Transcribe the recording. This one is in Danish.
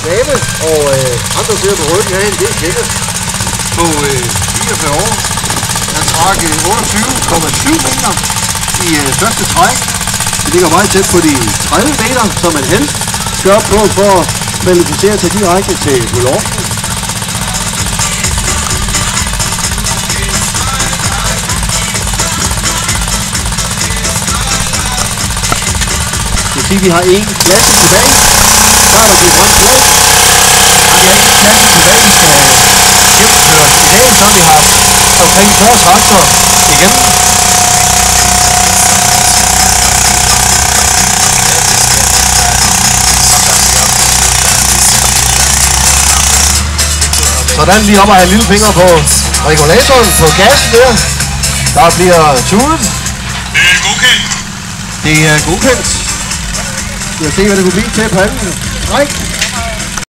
dame, og andre sidder på ryggen herinde, det er Kenneth. På 44 år. Han trak 28,7 meter i første træk. Det ligger meget tæt på de 30 meter, som man helst skal op på for at kvalificere sig direkte til Bulorten. Det vil sige, at vi har en klasse tilbage. Så er der blevet grønt flag. Vi har en klasse tilbage. Gennemført i dag, så har vi haft omkring 40 traktorer igennem. Sådan lige op og have en lille finger på regulatoren på gassen der. Der bliver tudet. Det er godkendt. Det er godkendt. Jeg ser, hvad det kunne blive til på anden. Nej.